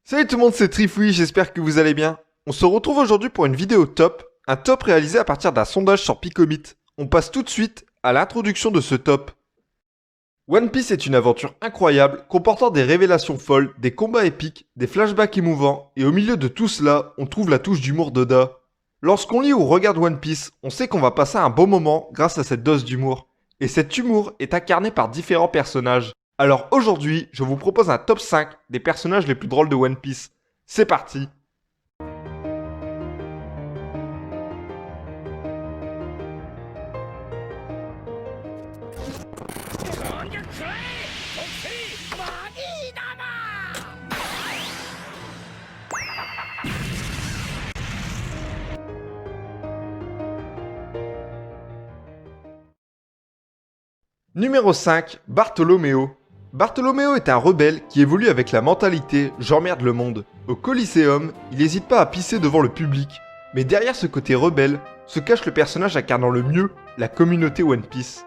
Salut tout le monde, c'est Trifoui, j'espère que vous allez bien. On se retrouve aujourd'hui pour une vidéo top, un top réalisé à partir d'un sondage sur Picomit. On passe tout de suite à l'introduction de ce top. One Piece est une aventure incroyable, comportant des révélations folles, des combats épiques, des flashbacks émouvants, et au milieu de tout cela, on trouve la touche d'humour d'Oda. Lorsqu'on lit ou regarde One Piece, on sait qu'on va passer un bon moment grâce à cette dose d'humour. Et cet humour est incarné par différents personnages. Alors aujourd'hui, je vous propose un top 5 des personnages les plus drôles de One Piece. C'est parti! Numéro 5, Bartholoméo. Bartholoméo est un rebelle qui évolue avec la mentalité « j'emmerde le monde ». Au Coliseum, il n'hésite pas à pisser devant le public. Mais derrière ce côté rebelle, se cache le personnage incarnant le mieux la communauté One Piece.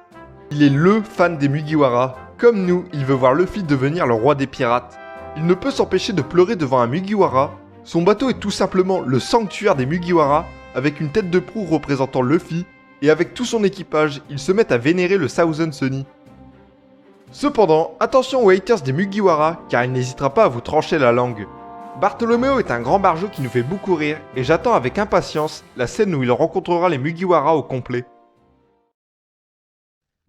Il est LE fan des Mugiwara. Comme nous, il veut voir Luffy devenir le roi des pirates. Il ne peut s'empêcher de pleurer devant un Mugiwara. Son bateau est tout simplement le sanctuaire des Mugiwara, avec une tête de proue représentant Luffy, et avec tout son équipage, ils se mettent à vénérer le Thousand Sunny. Cependant, attention aux haters des Mugiwara, car il n'hésitera pas à vous trancher la langue. Bartholoméo est un grand barjot qui nous fait beaucoup rire, et j'attends avec impatience la scène où il rencontrera les Mugiwara au complet.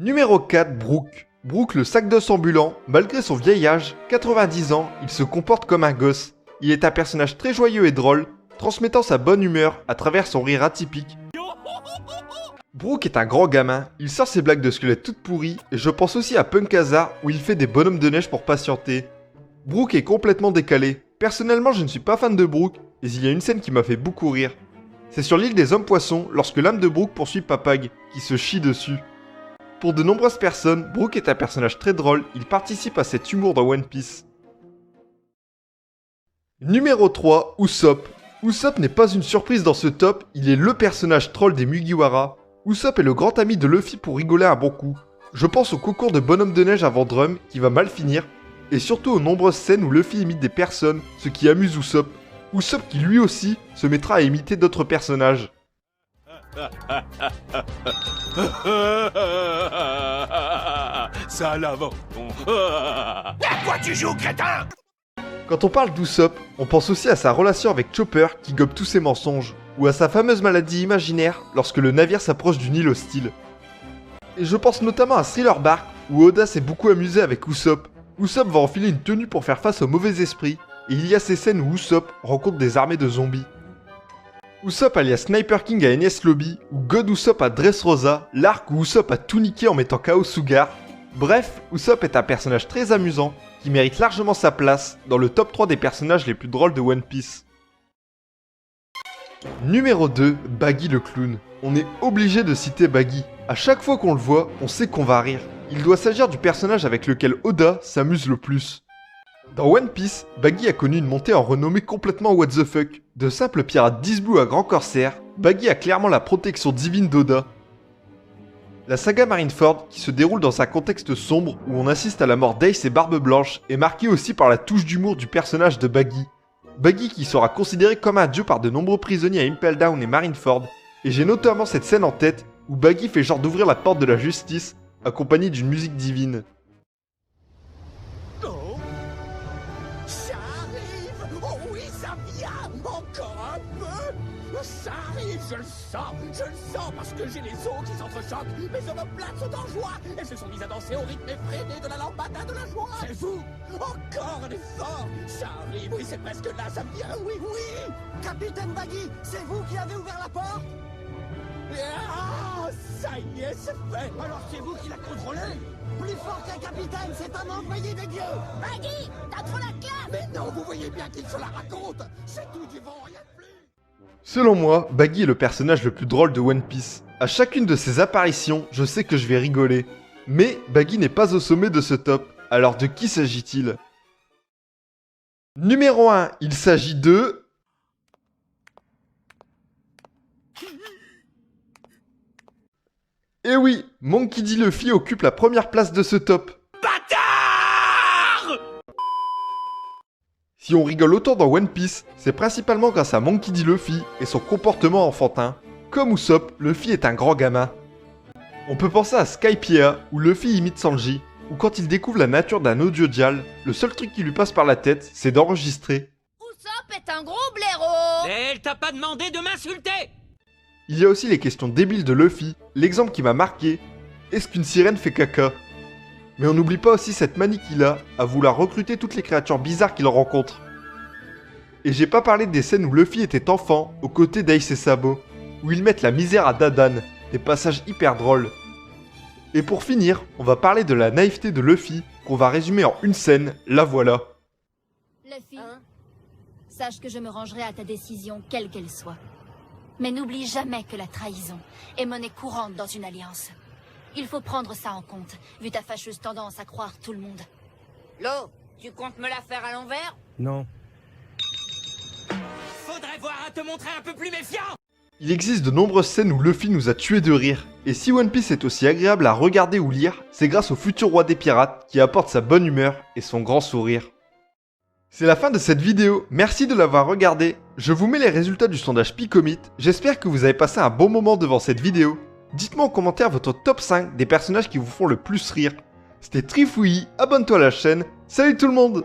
Numéro 4, Brook. Brook, le sac d'os ambulant, malgré son vieil âge, 90 ans, il se comporte comme un gosse. Il est un personnage très joyeux et drôle, transmettant sa bonne humeur à travers son rire atypique. Brook est un grand gamin, il sort ses blagues de squelette toutes pourries, et je pense aussi à Punk Hazard où il fait des bonhommes de neige pour patienter. Brook est complètement décalé. Personnellement, je ne suis pas fan de Brook, mais il y a une scène qui m'a fait beaucoup rire. C'est sur l'île des hommes-poissons, lorsque l'âme de Brook poursuit Papag, qui se chie dessus. Pour de nombreuses personnes, Brook est un personnage très drôle, il participe à cet humour dans One Piece. Numéro 3, Usopp. Usopp n'est pas une surprise dans ce top, il est le personnage troll des Mugiwara. Usopp est le grand ami de Luffy pour rigoler un bon coup. Je pense au concours de bonhomme de neige avant Drum, qui va mal finir, et surtout aux nombreuses scènes où Luffy imite des personnes, ce qui amuse Usopp. Usopp qui lui aussi se mettra à imiter d'autres personnages. Ça l'avant. À quoi tu joues, crétin? Quand on parle d'Usopp, on pense aussi à sa relation avec Chopper qui gobe tous ses mensonges, ou à sa fameuse maladie imaginaire lorsque le navire s'approche d'une île hostile. Et je pense notamment à Thriller Bark, où Oda s'est beaucoup amusé avec Usopp. Usopp va enfiler une tenue pour faire face aux mauvais esprits, et il y a ces scènes où Usopp rencontre des armées de zombies. Usopp alias Sniper King à Enies Lobby, ou God Usopp à Dressrosa, l'arc où Usopp a tout niqué en mettant KO Sugar. Bref, Usopp est un personnage très amusant, qui mérite largement sa place dans le top 3 des personnages les plus drôles de One Piece. Numéro 2, Baggy le clown. On est obligé de citer Baggy. À chaque fois qu'on le voit, on sait qu'on va rire. Il doit s'agir du personnage avec lequel Oda s'amuse le plus. Dans One Piece, Baggy a connu une montée en renommée complètement what the fuck. De simple pirate disblue à grand corsaire, Baggy a clairement la protection divine d'Oda. La saga Marineford, qui se déroule dans un contexte sombre où on assiste à la mort d'Ace et Barbe Blanche, est marquée aussi par la touche d'humour du personnage de Baggy. Baggy qui sera considéré comme un dieu par de nombreux prisonniers à Impel Down et Marineford, et j'ai notamment cette scène en tête où Baggy fait genre d'ouvrir la porte de la justice, accompagné d'une musique divine. Oh, ça arrive. Oh oui, ça vient. Encore un peu. Ça arrive, je le sens parce que j'ai les os qui s'entrechoquent. Mes omoplates sont en joie. Elles se sont mises à danser au rythme effréné de la lambada de la joie. C'est vous. Encore un effort. Ça arrive, oui, c'est presque là, ça vient, oui, oui. Capitaine Baggy, c'est vous qui avez ouvert la porte? Ah, ça y est, c'est fait. Alors c'est vous qui la contrôlez? Plus fort qu'un capitaine, c'est un envoyé des dieux! Baggy, t'as trop la classe! Mais non, vous voyez bien qu'il se la raconte. C'est tout du vent, rien de plus. Selon moi, Baggy est le personnage le plus drôle de One Piece. À chacune de ses apparitions, je sais que je vais rigoler. Mais Baggy n'est pas au sommet de ce top. Alors de qui s'agit-il? Numéro 1, il s'agit de... Eh oui, Monkey D. Luffy occupe la première place de ce top. Bâtard! Si on rigole autant dans One Piece, c'est principalement grâce à Monkey D. Luffy et son comportement enfantin. Comme Usopp, Luffy est un grand gamin. On peut penser à Skypiea, où Luffy imite Sanji, ou quand il découvre la nature d'un audio dial, le seul truc qui lui passe par la tête, c'est d'enregistrer. Usopp est un gros blaireau. Et elle t'a pas demandé de m'insulter! Il y a aussi les questions débiles de Luffy, l'exemple qui m'a marqué, est-ce qu'une sirène fait caca? Mais on n'oublie pas aussi cette manie qu'il a à vouloir recruter toutes les créatures bizarres qu'il rencontre. Et j'ai pas parlé des scènes où Luffy était enfant, aux côtés d'Ace et Sabo, où ils mettent la misère à Dadan, des passages hyper drôles. Et pour finir, on va parler de la naïveté de Luffy, qu'on va résumer en une scène, la voilà. Luffy, sache que je me rangerai à ta décision, quelle qu'elle soit. Mais n'oublie jamais que la trahison est monnaie courante dans une alliance. Il faut prendre ça en compte, vu ta fâcheuse tendance à croire tout le monde. Lo, tu comptes me la faire à l'envers? Non. Faudrait voir à te montrer un peu plus méfiant! Il existe de nombreuses scènes où Luffy nous a tués de rire, et si One Piece est aussi agréable à regarder ou lire, c'est grâce au futur roi des pirates qui apporte sa bonne humeur et son grand sourire. C'est la fin de cette vidéo, merci de l'avoir regardée. Je vous mets les résultats du sondage Picomit, j'espère que vous avez passé un bon moment devant cette vidéo. Dites-moi en commentaire votre top 5 des personnages qui vous font le plus rire. C'était Trifouillis, abonne-toi à la chaîne, salut tout le monde!